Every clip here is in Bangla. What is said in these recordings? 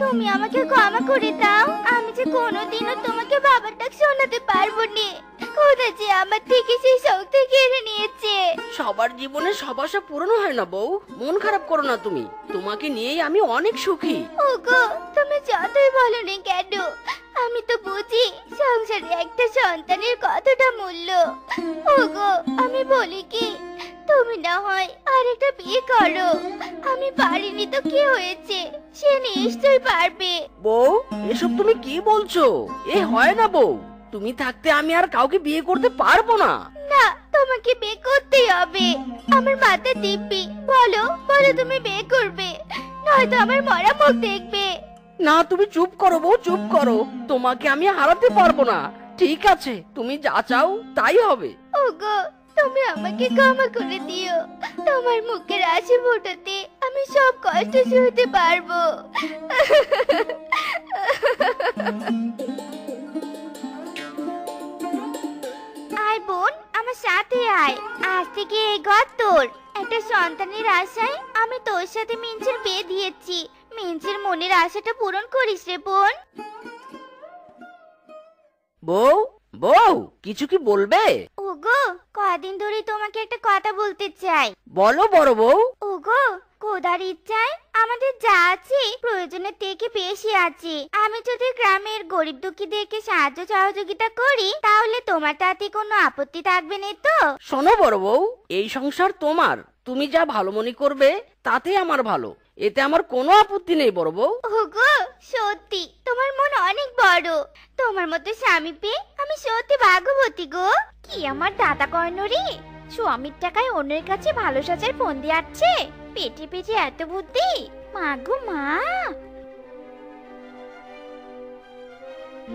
তুমি আমাকে ক্ষমা করে দাও। আমি যে কোনোদিনও তোমাকে বাবার ডাক শোনাতে পারবো না। খোদা যে আমার থেকে সেই শক্তি কেড়ে নিয়েছে। সবার জীবনে সব আশা পূরণ হয় না বউ, মন খারাপ করো না তুমি। তোমাকে নিয়েই আমি অনেক সুখী। ওগো, তুমি যতই বলো না কেন, আমি তো বুঝি সংসারে একটা সন্তানের কতটা মূল্য। ওগো, আমি বলি কি, তুমি না হয় আরেকটা বিয়ে করো। আমি পারিনি তো কি হয়েছে, সে নিশ্চয়ই পারবে। বউ, এসব তুমি কি বলছো? এ হয় না বউ। তুমি থাকতে আমি আর কাউকে বিয়ে করতে পারবো না। না, তোমাকে বিয়ে করতেই হবে। আমার মাথা দিব্যি, বলো বলো তুমি বিয়ে করবে, নয়তো আমার মরা মুখ দেখবে। না, তুমি চুপ করো বউ, চুপ করো। তোমাকে আমি হারাতে পারবো না। ঠিক আছে, তুমি যা চাও তাই হবে। ওগো, তুমি আমাকে ক্ষমা করে দিও। তোমার মুখের হাসি ফোটাতে আমি সব কষ্ট সইতে পারবো। আয় বোন, আমার সাথে আয়। আজ থেকে এই ঘর তোর। একটা সন্তানের আশায় আমি তোর সাথে মিঞ্চির বিয়ে দিয়েছি। মিঞ্চির মনের আশাটা পূরণ করিস রে বোন। বউ, বউ, কিছু কি বলবে? ওগো, কদিন ধরে তোমাকে একটা কথা বলতে চাই। বলো বড় বউ। ওগো, খোদার ইচ্ছায় আমাদের যা আছে প্রয়োজনের থেকে বেশি আছে। আমি যদি গ্রামের গরিব দুঃখীদেরকে সাহায্য সহযোগিতা করি, তাহলে তোমার তাতে কোনো আপত্তি থাকবে না তো? শোনো বড় বউ, এই সংসার তোমার। তুমি যা ভালো মনে করবে তাতে আমার ভালো। এতে আমার কোনো আপত্তি নেই বড় বউ। ওগো, সত্যি তোমার মন অনেক বড়। তোমার মতো স্বামী পেয়ে আমি সত্যি ভাগ্যবতী গো। কি আমার দাদা কর্ণরি, স্বামীর টাকায় অন্যের কাছে ভালো সাজার ফোন দিয়ে আসছে। পেটে পেটে এত বুদ্ধি, মা গো মা।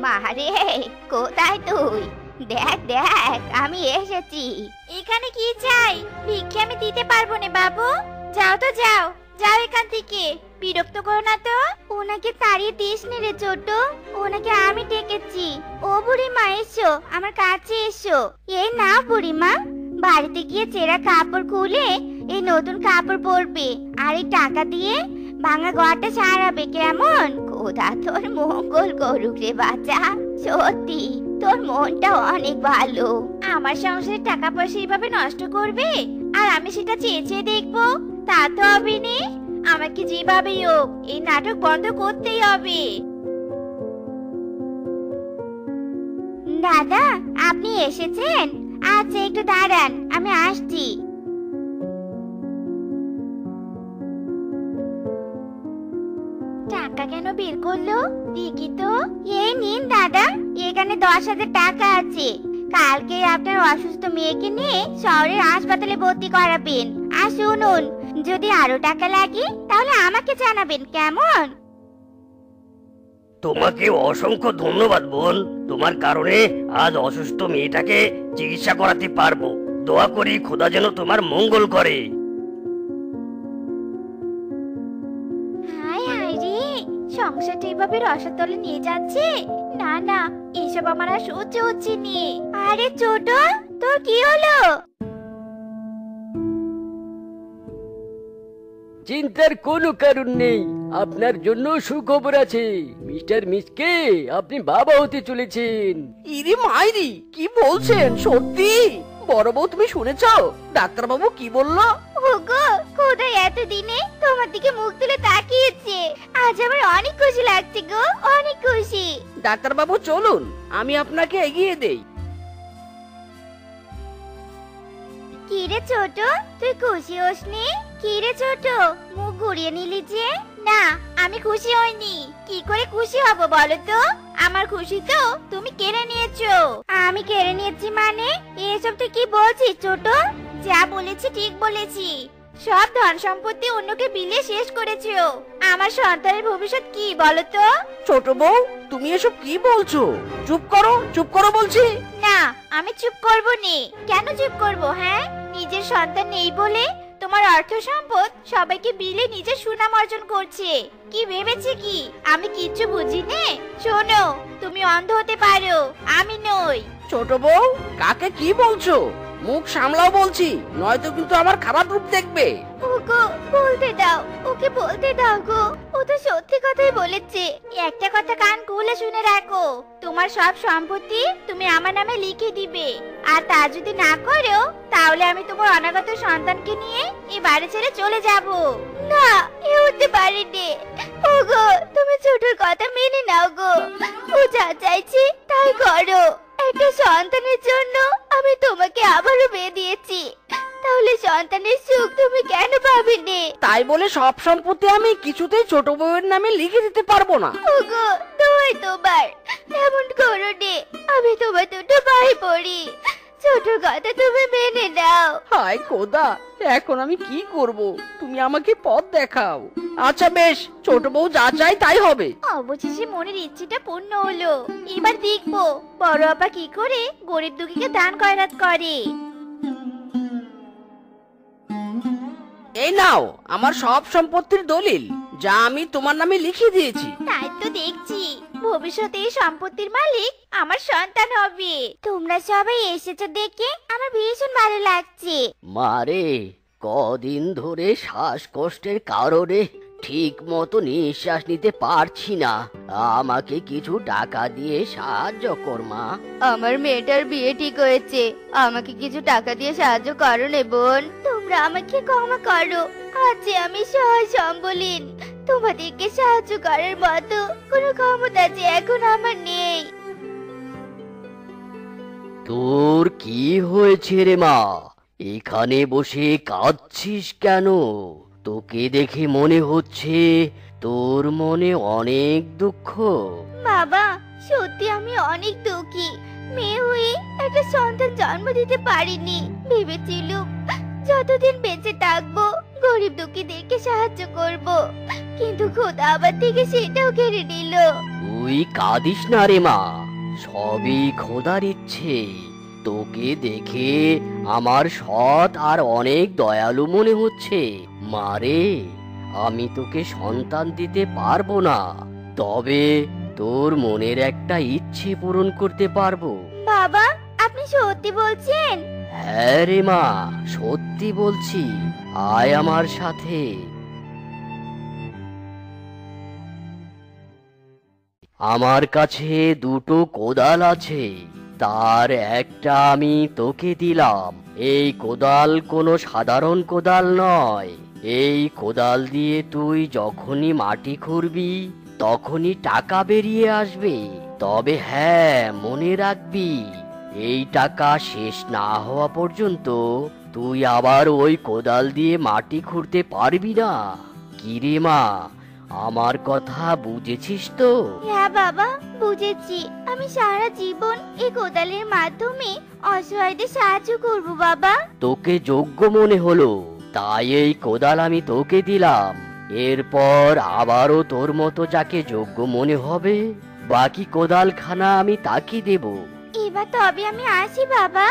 মা রে, কোথায় তুই? দেখ দেখ, আমি এসেছি। এখানে কি চাই? ভিক্ষে আমি দিতে পারবো না বাবু। যাও তো যাও, যাও এখান থেকে। বিরক্ত করো না তো। ওনাকে তাড়িয়ে দিস নি রে ছোট, ওনাকে আমি ডেকেছি। ও বুড়িমা এসো, আমার কাছে এসো। এই না বুড়িমা, বাড়িতে গিয়ে ছেঁড়া কাপড় খুলে এই নতুন কাপড় পরবে, আর এই টাকা দিয়ে ভাঙা ঘরটা সারাবে, কেমন? খোদা তোর মঙ্গল করুক রে বাচ্চা। সত্যি তোর মনটা অনেক ভালো। আমার সংসারে টাকা পয়সা এইভাবে নষ্ট করবে, আর আমি সেটা চেয়ে চেয়ে দেখবো? তা তো হবে না। আমাকে যেভাবেই হোক এই নাটক বন্ধ করতেই হবে। দাদা, আপনি এসেছেন? আচ্ছা, একটু দাঁড়ান, আমি আসছি। টাকা কেন বের করলো দেখি তো। এই নিন দাদা, এখানে 10,000 টাকা আছে। কালকে আপনার অসুস্থ মেয়েকে নিয়ে শহরের হাসপাতালে ভর্তি করাবেন। আর শুনুন, যদি আরো টাকা লাগে তাহলে আমাকে জানাবেন, কেমন? তোমাকে অসংখ্য ধন্যবাদ বোন। তোমার কারণে আজ অসুস্থ মেয়েটাকে চিকিৎসা করাতে পারবো। দোয়া করি খোদা যেন তোমার মঙ্গল করে। হায় হায় রে, সংসারটা এভাবে রসাতলে নিয়ে যাচ্ছে। না না, এসব আমার আর সহ্য হচ্ছে নি। আরে ছোট, তোর কি হলো? চিন্তার কোনো কারণ নেই। আপনার জন্য সুখবর আছে মিস্টার মিসকে, আপনি বাবা হতে চলেছেন। ইরে মাইরি, কি বলছেন? সত্যি? বড় বউ, তুমি শুনেছ ডাক্তারবাবু কি বললো? ওগো, খোদা এতদিনে তোমার দিকে মুখ তুলে তাকিয়েছে। আজ আমার অনেক খুশি লাগছে গো, অনেক খুশি। ডাক্তারবাবু চলুন, আমি আপনাকে এগিয়ে দেই। কি রে ছোট, তুই খুশি হসনি? কি রে ছোট, মুখ ঘুরিয়ে নিলি যে? না, আমি খুশি হইনি। কি করে খুশি হব বলো তো? আমার খুশি তো তুমি কেড়ে নিয়েছো। আমি কেড়ে নিয়েছি মানে? এসব তুই কি বলছিস ছোট? যা বলেছি ঠিক বলেছি। সব ধন সম্পত্তি অন্যকে বিলিয়ে শেষ করেছো। আমার সন্তানের ভবিষ্যৎ কি বলো তো? ছোট বউ, তুমি এসব কি বলছো? চুপ করো, চুপ করো বলছি। না, আমি চুপ করব নে। কেন চুপ করব? হ্যাঁ, নিজের সন্তান নেই বলে তোমার অর্থ সম্পদ সবাইকে বিলে নিজের সুনাম অর্জন করছে। কি ভেবেছে কি আমি কিচ্ছু বুঝি নে? শোনো, তুমি অন্ধ হতে পারো, আমি নই। ছোট বউ, কাকে কি বলছো? মুখ সামলাও বলছি, নয়তো কিন্তু আমার খারাপ রূপ দেখবে। ওগো, বলতে দাও, ওকে বলতে দাও গো। ও তো সত্যি কথাই বলেছে। একটা কথা কান খুলে শুনে রাখো, তোমার সব সম্পত্তি তুমি আমার নামে লিখে দিবে, আর তা যদি না করো তাহলে আমি তোমার অনাগত সন্তানকে নিয়ে এই বাড়ি ছেড়ে চলে যাব। না, এ হতে পারে নে। ওগো, তুমি ছোটর কথা মেনে নাও গো। ও যা চাইছে তাই করো। একটা সন্তানের জন্য আমি তোমাকে আবারও বিয়ে দিয়েছি, তাহলে সন্তানের সুখ তুমি কেন পাবেনি? তাই বলে সব সম্পত্তি আমি কিছুতেই ছোট বউয়ের নামে লিখে দিতে পারবো না। ওগো, দোহাই তোমার, এমন করো নে। আমি তোমার দুটো ভাই পড়ি, ছোটর কথা তুমি মেনে নাও। হায় খোদা, এখন আমি কি করব? তুমি আমাকে পথ দেখাও। আচ্ছা বেশ, ছোট বউ যা চাই তাই হবে। অবশেষে মনের ইচ্ছেটা পূর্ণ হলো। এবার দেখবো বড় আপা কি করে গরিব দুঃখীকে দান খয়রাত করে। এই নাও আমার সব সম্পত্তির দলিল, যা আমি তোমার নামে লিখে দিয়েছি। তাই তো দেখছি, ভবিষ্যতে এই সম্পত্তির মালিক আমার সন্তান হবে। তোমরা সবাই এসেছো দেখে আমার ভীষণ ভালো লাগছে। মারে, কদিন ধরে শ্বাসকষ্টের কারণে ঠিক মতো নিঃশ্বাস নিতে পারছি না। আমাকে কিছু টাকা দিয়ে সাহায্য কর মা। আমার মেয়েটার বিয়ে ঠিক হয়েছে, আমাকে কিছু টাকা দিয়ে সাহায্য করো নে বোন। তোমরা আমাকে ক্ষমা করো, আজ আমি সহায় সম্বলীন। তোমাদেরকে সাহায্য করার মতো কোনো ক্ষমতা যে এখন আমার নেই। তোর কি হয়েছে রে মা? এখানে বসে কাঁদছিস কেন? তোকে দেখে মনে হচ্ছে তোর মনে অনেক দুঃখ। বাবা, সত্যি আমি অনেক দুঃখী। মেয়ে হয়ে একটা সন্তান জন্ম দিতে পারিনি। ভেবেছিলাম যতদিন বেঁচে থাকবো গরিব দুঃখীদেরকে সাহায্য করব, কিন্তু খোদা আবার থেকে সেটাও কেড়ে নিল। তুই কাঁদিস না রে মা, সবই খোদার ইচ্ছে। তোকে দেখে আমার সৎ আর অনেক দয়ালু মনে হচ্ছে। মারে, আমি তোকে সন্তান দিতে পারবো না, তবে তোর মনের একটা ইচ্ছে পূরণ করতে পারবো। বাবা, আপনি সত্যি বলছেন? হ্যাঁ রে মা, সত্যি বলছি। আয় আমার সাথে। আমার কাছে দুটো কোদাল আছে, তার একটা আমি তোকে দিলাম। এই কোদাল কোনো সাধারণ কোদাল নয়। এই কোদাল দিয়ে তুই যখনই মাটি খুঁড়বি তখনই টাকা বেরিয়ে আসবে। তবে হ্যাঁ, মনে রাখবি, এই টাকা শেষ না হওয়া পর্যন্ত তুই আবার ওই কোদাল দিয়ে মাটি খুঁড়তে পারবি না। কি রে মা, আমার কথা বুঝেছিস তো? হ্যাঁ বাবা, বুঝেছি। আমি সারা জীবন এই কোদালের মাধ্যমে অসহায়দের সাহায্য করব বাবা। তোকে যোগ্য মনে হলো, তাই এই কোদাল আমি তোকে দিলাম। এরপর আবারও তোর মতো যাকে যোগ্য মনে হবে বাকি কোদালখানা আমি তাকে দেব। এবার তবে আমি আসি বাবা।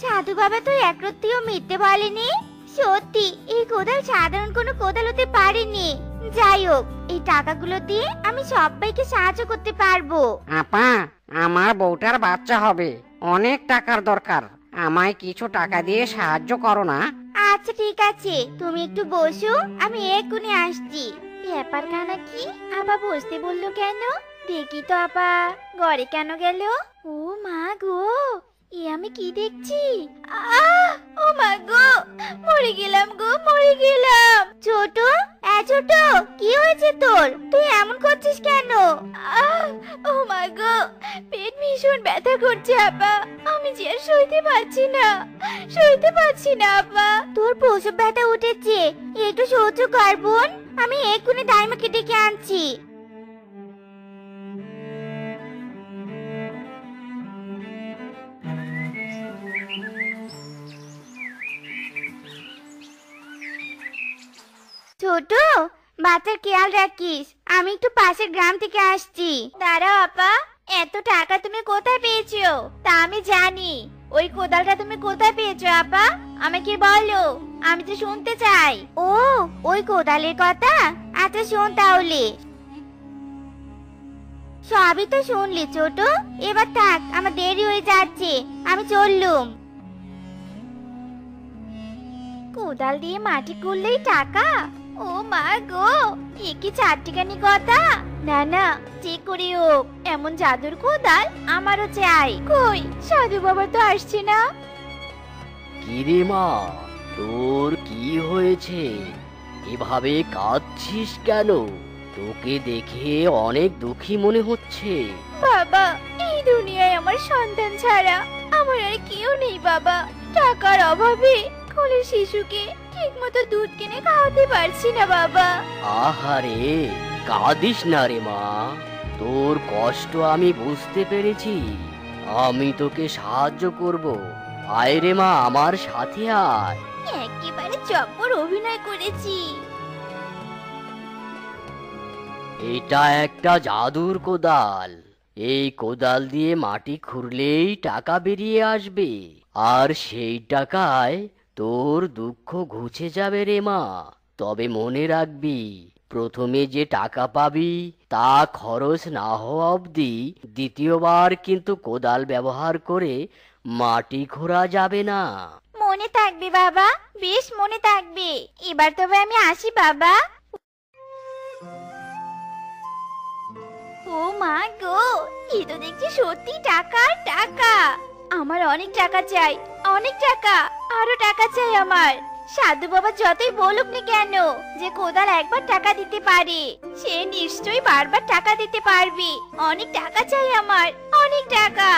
সাধু বাবা তো একরত্তিও মিথ্যে বলেনি। সত্যি এই কোদাল সাধারণ কোনো কোদাল হতে পারেনি। যাই হোক, এই টাকাগুলো দিয়ে আমি সবাইকে সাহায্য করতে পারবো। আপা, আমার বউটার বাচ্চা হবে, অনেক টাকার দরকার। আমায় কিছু টাকা দিয়ে সাহায্য করো না? আচ্ছা ঠিক আছে, তুমি একটু বসো, আমি এক্ষুনি আসছি। ব্যাপারখানা কি? আপা বসতে বললো কেন? দেখি তো আপা ঘরে কেন গেল? ও মা গো, এ আমি কি দেখছি? ও মা গো, মরে গেলাম গো, মরে গেলাম। ছোট, ছোট, কি হয়েছে তোর? তুই এমন করছিস কেন? ও মা গো, পেট ভীষণ ব্যথা করছে আপা। আমি যে আর সইতে পারছি না, সইতে পারছি না আপা। তোর প্রসব ব্যথা উঠেছে, একটু সহ্য কর বোন, আমি এক্ষুনি দাইমাকে ডেকে আনছি। ছোট, বাচ্চার খেয়াল রাখিস। আমি একটু পাশের গ্রাম থেকে আসছি। দাঁড়াও আপা, এত টাকা তুমি কোথায় পেয়েছো? তা আমি জানি। ওই কোদালটা তুমি কোথায় পেয়েছো আপা? আমাকে বলো, আমি তো শুনতে চাই। ও, ওই কোদালের কথা? আচ্ছা শোন তাহলে। সবই তো শুনলি ছোট। এবার থাক, আমার দেরি হয়ে যাচ্ছে, আমি চললুম। কোদাল দিয়ে মাটি করলেই টাকা? ও মা গো, এ কি চারটিখানি কথা! না না, যে করে হোক এমন জাদুর কোদাল আমারও চাই। কই সাধু বাবা তো আসছে না। কিরে মা, তোর কি হয়েছে? এভাবে কাঁদছিস কেন? তোকে দেখে অনেক দুঃখী মনে হচ্ছে। বাবা, এই দুনিয়ায় আমার সন্তান ছাড়া আমার আর কেউ নেই বাবা। টাকার অভাবে কোলের শিশুকে ঠিকমতো দুধ কিনে খাওয়াতে পারছি না বাবা। আহারে, কাঁদিস না রে মা, তোর কষ্ট আমি বুঝতে পেরেছি। আমি তোকে সাহায্য করব। আয় রে মা, আমার সাথে আয়। একেবারে চপ্পর অভিনয় করেছি। এটা একটা জাদুর কোদাল। এই কোদাল দিয়ে মাটি খুঁড়লেই টাকা বেরিয়ে আসবে, আর সেই টাকায় তোর দুঃখ ঘুচে যাবে রে মা। তবে মনে রাখবি, প্রথমে যে টাকা পাবি তা খরচ না হওয়া অবধি দ্বিতীয়বার কিন্তু কোদাল ব্যবহার করে মাটি খোঁড়া যাবে না। মনে থাকবে বাবা, বেশ মনে থাকবে। এবার তবে আমি আসি বাবা। ও মা গো, এ তো দেখছি সত্যি টাকা আর টাকা। আমার অনেক টাকা চাই, অনেক টাকা, আরো টাকা চাই আমার। সাধু বাবা যতই বলুক না কেন যে কোদাল একবার টাকা দিতে পারে, সে নিশ্চয়ই বারবার টাকা দিতে পারবে। অনেক টাকা চাই আমার, অনেক টাকা।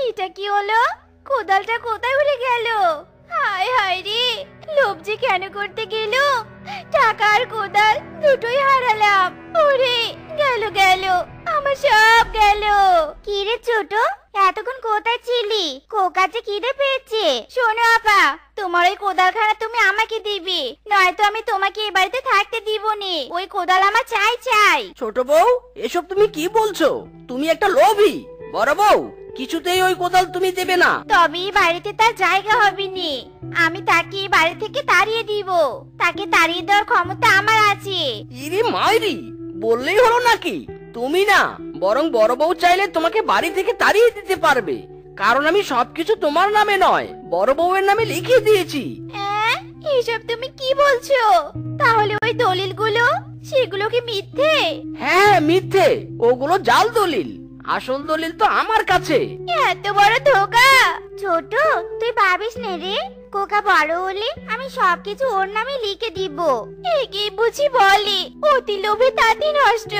এটা কি হলো? কোদালটা কোথায় উড়ে গেল? হায় হায় রে, লোভ যে কেন করতে গেল! টাকা আর কোদাল দুটোই হারালাম। ওরে গেল গেল, আমার সব গেল। কি রে ছোট, এতক্ষণ কোথায় ছিলি? কোকাতে খিদে পেয়েছে। শোনো আপা, তোমার ওই কোদালখানা তুমি আমাকে দিবে, নয়তো আমি তোমাকে এই বাড়িতে থাকতে দিব নে। ওই কোদাল আমার চাই চাই। ছোট বউ, এসব তুমি কি বলছো? তুমি একটা লোভী। বড় বউ, কিছুতেই ওই কোদাল তুমি দেবে না। তবে এই বাড়িতে তার জায়গা হবে নি। আমি তাকে এই বাড়ি থেকে তাড়িয়ে দিব। তাকে তাড়িয়ে দেওয়ার ক্ষমতা আমার আছে। ইরে মাইরি, বললেই হলো নাকি? তুমি না, বরং বড় বউ চাইলে তোমাকে বাড়ি থেকে তাড়িয়ে দিতে পারবে, কারণ আমি সবকিছু তোমার নামে নয়, বড় বউয়ের নামে লিখে দিয়েছি। এসব তুমি কি বলছো? তাহলে ওই দলিলগুলো, সেগুলো কি মিথ্যে? হ্যাঁ মিথ্যে, ওগুলো জাল দলিল। আসল দলিল তো আমার কাছে। এত বড় ধোকা! ছোট, তুই ভাবিস নে রে, কোকা বড় হলে আমি সবকিছু ওর নামে লিখে দিব। একেই বুঝি বলে অতি লোভে তাঁতি নষ্ট।